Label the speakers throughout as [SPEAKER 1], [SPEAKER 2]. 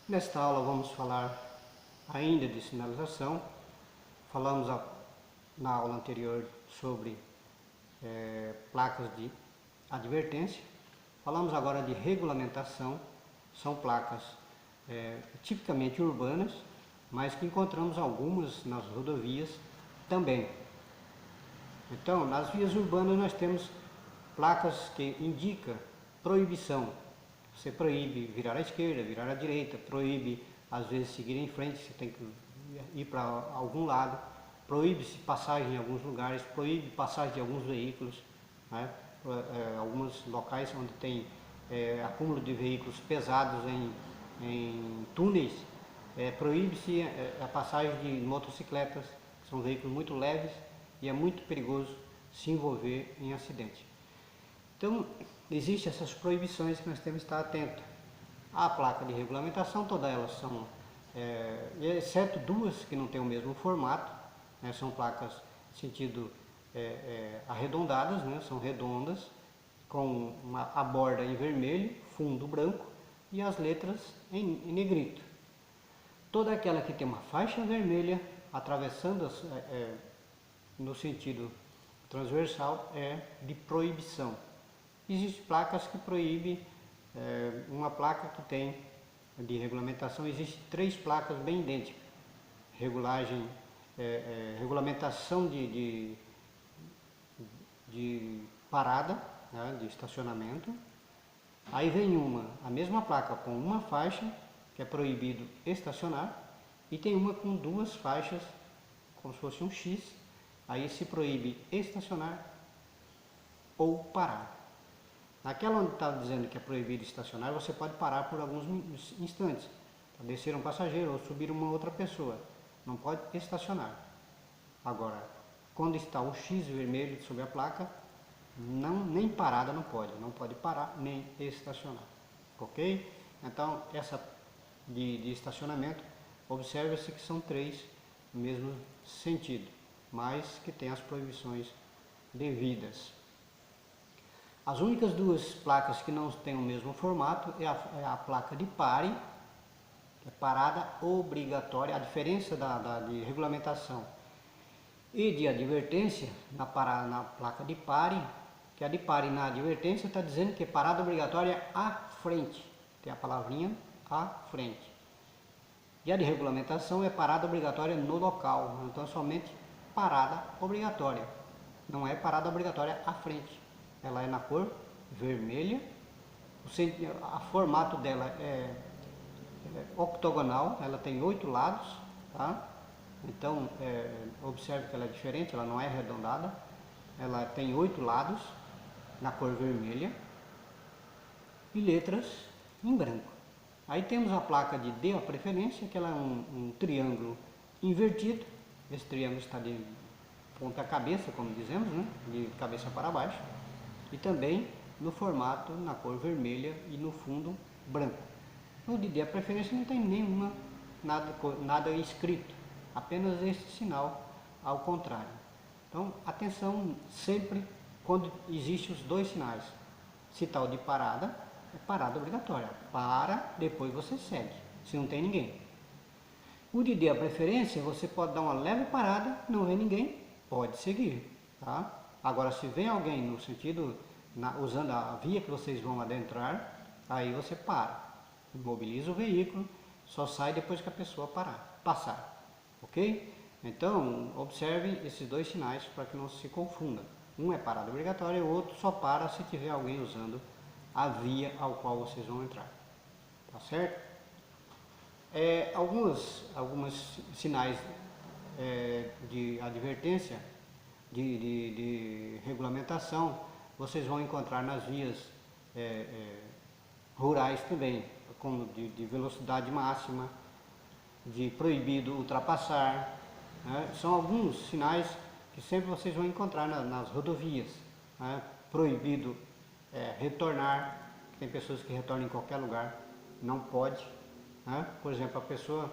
[SPEAKER 1] Nesta aula vamos falar ainda de sinalização. Falamos na aula anterior sobre placas de advertência. Falamos agora de regulamentação. São placas tipicamente urbanas, mas que encontramos algumas nas rodovias também. Então, nas vias urbanas nós temos placas que indicam proibição. Você proíbe virar à esquerda, virar à direita, proíbe às vezes seguir em frente, você tem que ir para algum lado, proíbe-se passagem em alguns lugares, proíbe passagem de alguns veículos, né? Alguns locais onde tem acúmulo de veículos pesados em túneis, proíbe-se a passagem de motocicletas, que são veículos muito leves e é muito perigoso se envolver em acidente. Então, existem essas proibições que nós temos que estar atentos. A placa de regulamentação, todas elas são, exceto duas que não têm o mesmo formato, né, são placas sentido arredondadas, né, são redondas, com a borda em vermelho, fundo branco e as letras em negrito. Toda aquela que tem uma faixa vermelha atravessando no sentido transversal é de proibição. Existem placas que proíbem, uma placa que tem de regulamentação, existem três placas bem idênticas. Regulamentação de parada, né, de estacionamento. Aí vem a mesma placa com uma faixa, que é proibido estacionar, e tem uma com duas faixas, como se fosse um X, aí se proíbe estacionar ou parar. Naquela onde está dizendo que é proibido estacionar, você pode parar por alguns instantes, para descer um passageiro ou subir uma outra pessoa. Não pode estacionar. Agora, quando está o X vermelho sobre a placa, nem parada não pode parar nem estacionar. Ok? Então, essa de estacionamento, observa-se que são três no mesmo sentido, mas que tem as proibições devidas. As únicas duas placas que não têm o mesmo formato é a placa de pare, que é parada obrigatória. A diferença de regulamentação e de advertência na placa de pare, que a de pare na advertência está dizendo que é parada obrigatória à frente, tem a palavrinha à frente. E a de regulamentação é parada obrigatória no local, então é somente parada obrigatória, não é parada obrigatória à frente. Ela é na cor vermelha, o formato dela é octogonal, ela tem 8 lados, tá? Então, observe que ela é diferente, ela não é arredondada, ela tem 8 lados, na cor vermelha, e letras em branco. Aí temos a placa de dê a preferência, que ela é um triângulo invertido, esse triângulo está de ponta cabeça, como dizemos, né? De cabeça para baixo, e também no formato na cor vermelha e no fundo branco. No de dê a preferência não tem nada escrito, apenas esse sinal ao contrário. Então, atenção sempre quando existem os dois sinais. Se tal de parada, é parada obrigatória. Para, depois você segue, se não tem ninguém. O de dê a preferência, você pode dar uma leve parada, não vê ninguém, pode seguir. Tá? Agora, se vem alguém no sentido, usando a via que vocês vão adentrar, aí você para, imobiliza o veículo, só sai depois que a pessoa passar. Ok? Então, observe esses dois sinais para que não se confunda. Um é parada obrigatória e o outro só para se tiver alguém usando a via ao qual vocês vão entrar. Tá certo? Alguns sinais de advertência, de regulamentação, vocês vão encontrar nas vias rurais também, como de velocidade máxima, de proibido ultrapassar, né? São alguns sinais que sempre vocês vão encontrar nas rodovias, né? Proibido retornar, tem pessoas que retornam em qualquer lugar, não pode, né? Por exemplo, a pessoa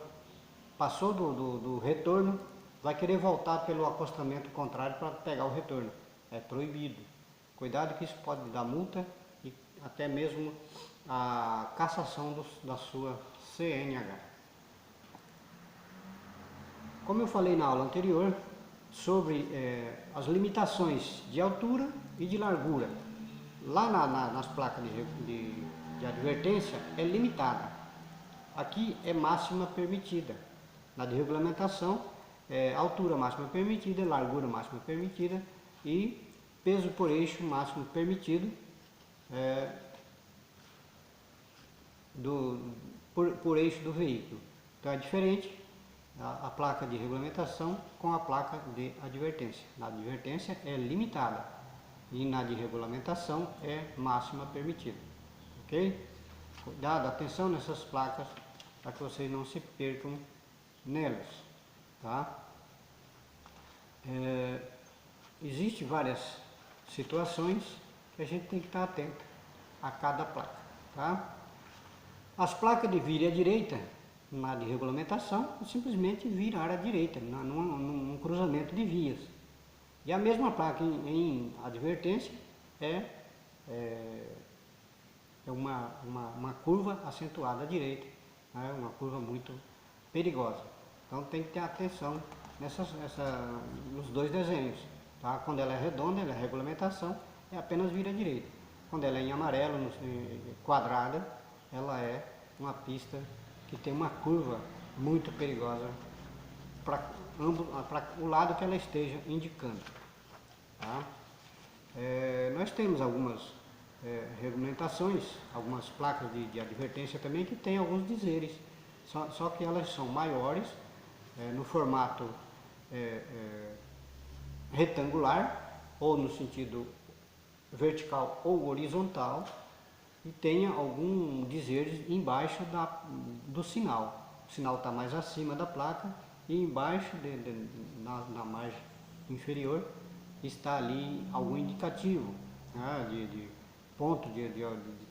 [SPEAKER 1] passou do retorno, vai querer voltar pelo acostamento contrário para pegar o retorno, é proibido. Cuidado que isso pode dar multa e até mesmo a cassação da sua CNH. Como eu falei na aula anterior sobre as limitações de altura e de largura, lá nas placas de advertência é limitada, aqui é máxima permitida. Na de regulamentação é altura máxima permitida, largura máxima permitida e peso por eixo máximo permitido por eixo do veículo. Então é diferente a placa de regulamentação com a placa de advertência. Na advertência é limitada e na de regulamentação é máxima permitida. Ok? Cuidado, atenção nessas placas para que vocês não se percam nelas. Tá? Existem várias situações que a gente tem que estar atento a cada placa. Tá? As placas de vire à direita, na de regulamentação, simplesmente virar à direita, num cruzamento de vias. E a mesma placa em advertência é uma curva acentuada à direita, né? Uma curva muito perigosa. Então tem que ter atenção nos dois desenhos. Tá? Quando ela é redonda, ela é regulamentação, é apenas vira à direita. Quando ela é em amarelo, quadrada, ela é uma pista que tem uma curva muito perigosa para o lado que ela esteja indicando. Tá? Nós temos algumas regulamentações, algumas placas de advertência também que tem alguns dizeres, só que elas são maiores, no formato retangular, ou no sentido vertical ou horizontal, e tenha algum dizer embaixo do sinal. O sinal está mais acima da placa e embaixo, na margem inferior, está ali algum indicativo, né, de ponto de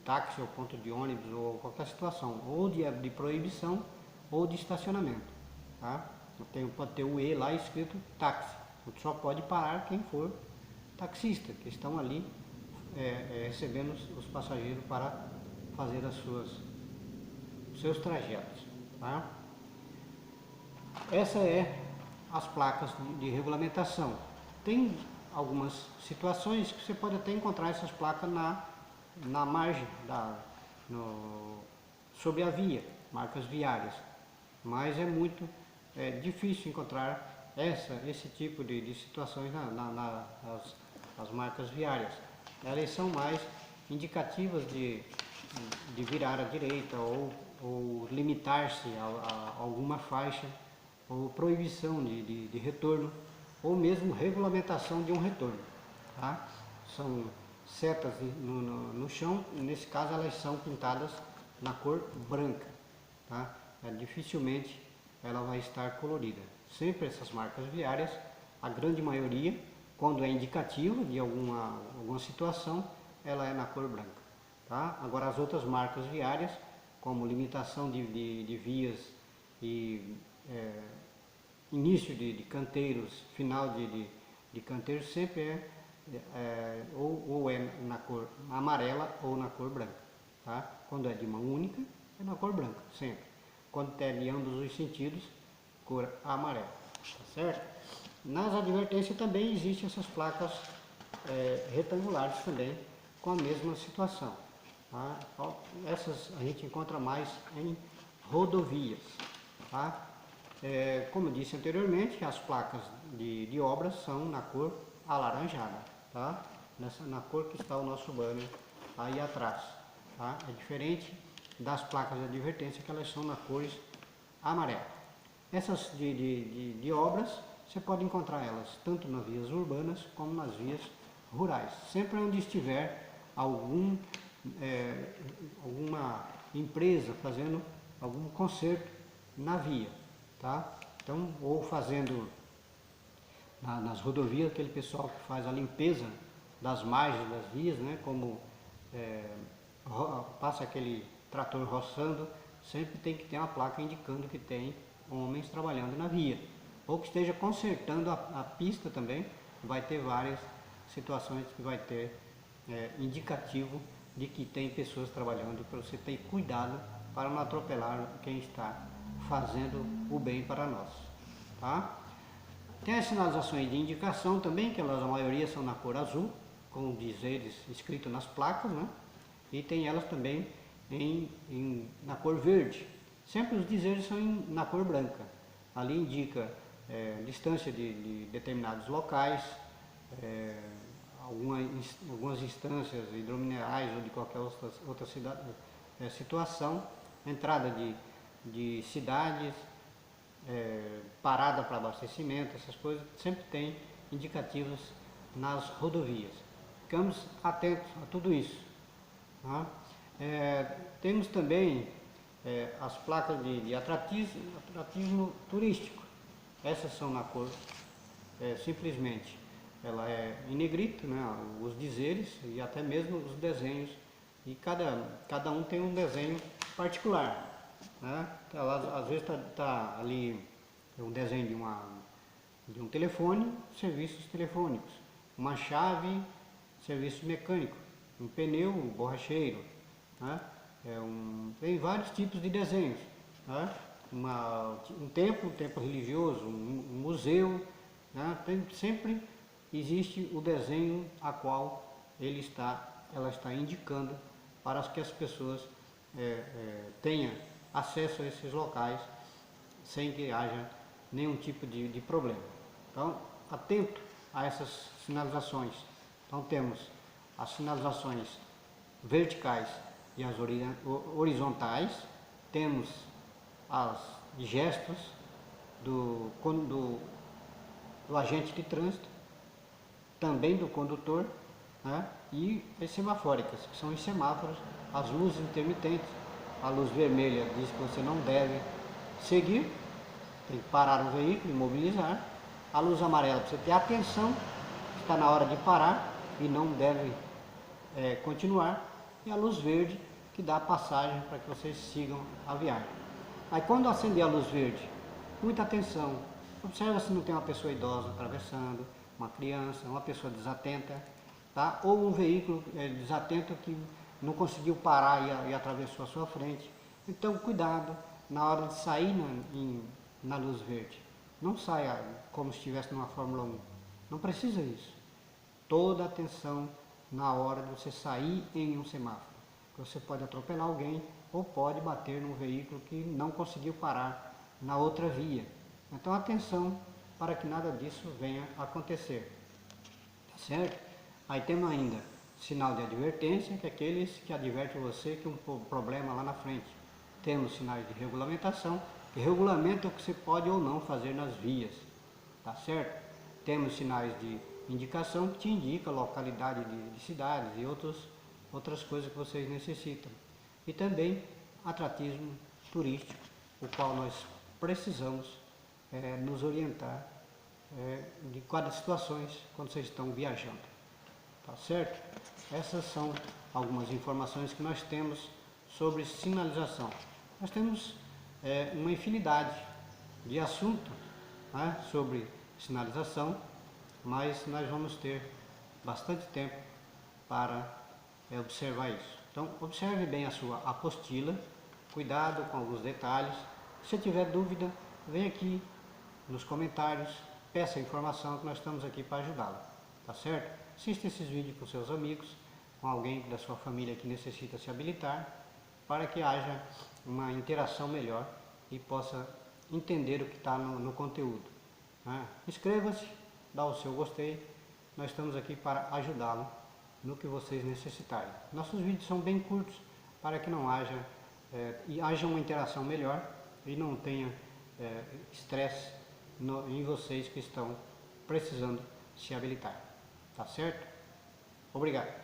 [SPEAKER 1] táxi ou ponto de ônibus ou qualquer situação, ou de proibição ou de estacionamento. Tá? Pode ter o E lá escrito táxi, só pode parar quem for taxista, que estão ali recebendo os passageiros para fazer os seus trajetos. Tá? Essa é as placas de regulamentação. Tem algumas situações que você pode até encontrar essas placas na margem, sobre a via, marcas viárias, mas é muito difícil encontrar esse tipo de situações nas marcas viárias. Elas são mais indicativas de virar à direita ou limitar-se a alguma faixa, ou proibição de retorno, ou mesmo regulamentação de um retorno. Tá? São setas no chão, nesse caso elas são pintadas na cor branca. Tá? Dificilmente ela vai estar colorida. Sempre essas marcas viárias, a grande maioria, quando é indicativo de alguma situação, ela é na cor branca. Tá? Agora as outras marcas viárias, como limitação de vias e início de canteiros, final de canteiros, sempre ou é na cor amarela ou na cor branca. Tá? Quando é de mão única, é na cor branca, sempre. Quando é de ambos os sentidos, cor amarela. Tá certo? Nas advertências também existem essas placas retangulares também, com a mesma situação. Tá? Essas a gente encontra mais em rodovias. Tá? Como eu disse anteriormente, as placas de obras são na cor alaranjada, tá? Na cor que está o nosso banner aí atrás. Tá? É diferente das placas de advertência, que elas são na cores amarela. Essas de obras, você pode encontrar elas tanto nas vias urbanas como nas vias rurais. Sempre onde estiver alguma empresa fazendo algum conserto na via. Tá? Então, ou fazendo nas rodovias, aquele pessoal que faz a limpeza das margens das vias, né? Como passa aquele trator roçando, sempre tem que ter uma placa indicando que tem homens trabalhando na via. Ou que esteja consertando a pista também, vai ter várias situações que vai ter indicativo de que tem pessoas trabalhando, para você ter cuidado para não atropelar quem está fazendo o bem para nós, tá? Tem as sinalizações de indicação também, que elas, a maioria são na cor azul, com dizeres escritos nas placas, né? E tem elas também na cor verde. Sempre os dizeres são na cor branca. Ali indica distância de determinados locais, algumas instâncias hidrominerais ou de qualquer outra situação, entrada de cidades, parada para abastecimento, essas coisas, sempre tem indicativos nas rodovias. Ficamos atentos a tudo isso. Tá? Temos também as placas de atratismo turístico. Essas são na cor, simplesmente, ela é em negrito, né, os dizeres e até mesmo os desenhos, e cada um tem um desenho particular. Né? Então, às vezes tá ali um desenho de um telefone, serviços telefônicos, uma chave, serviço mecânico, um pneu, um borracheiro, né? Tem vários tipos de desenhos, né? Um templo religioso, um museu, né? Sempre existe o desenho a qual ela está indicando para que as pessoas tenham acesso a esses locais sem que haja nenhum tipo de problema. Então, atento a essas sinalizações. Então, temos as sinalizações verticais e as horizontais, temos as gestos do agente de trânsito, também do condutor, né? E as semafóricas, que são os semáforos, as luzes intermitentes. A luz vermelha diz que você não deve seguir, tem que parar o veículo, imobilizar. A luz amarela, para você ter atenção, está na hora de parar e não deve continuar. E a luz verde, que dá passagem para que vocês sigam a viagem. Aí quando acender a luz verde, muita atenção, observa se não tem uma pessoa idosa atravessando, uma criança, uma pessoa desatenta, tá? Ou um veículo desatento que não conseguiu parar e atravessou a sua frente. Então cuidado na hora de sair na luz verde. Não saia como se estivesse numa Fórmula 1. Não precisa isso. Toda atenção na hora de você sair em um semáforo. Você pode atropelar alguém ou pode bater num veículo que não conseguiu parar na outra via. Então atenção para que nada disso venha a acontecer. Tá certo? Aí temos ainda sinal de advertência, que é aqueles que advertem você que um problema lá na frente. Temos sinais de regulamentação, que regulamenta o que você pode ou não fazer nas vias. Tá certo? Temos sinais de indicação, que te indica a localidade de cidades e outras coisas que vocês necessitam. E também atratismo turístico, o qual nós precisamos nos orientar de quais situações quando vocês estão viajando. Tá certo? Essas são algumas informações que nós temos sobre sinalização. Nós temos uma infinidade de assuntos, né, sobre sinalização, mas nós vamos ter bastante tempo para observar isso. Então, observe bem a sua apostila, cuidado com alguns detalhes. Se tiver dúvida, vem aqui nos comentários, peça informação que nós estamos aqui para ajudá-lo. Tá certo? Assista esses vídeos com seus amigos, com alguém da sua família que necessita se habilitar, para que haja uma interação melhor e possa entender o que está no conteúdo. Né? Inscreva-se, dá o seu gostei, nós estamos aqui para ajudá-lo no que vocês necessitarem. Nossos vídeos são bem curtos para que não haja uma interação melhor e não tenha estresse em vocês que estão precisando se habilitar. Tá certo? Obrigado.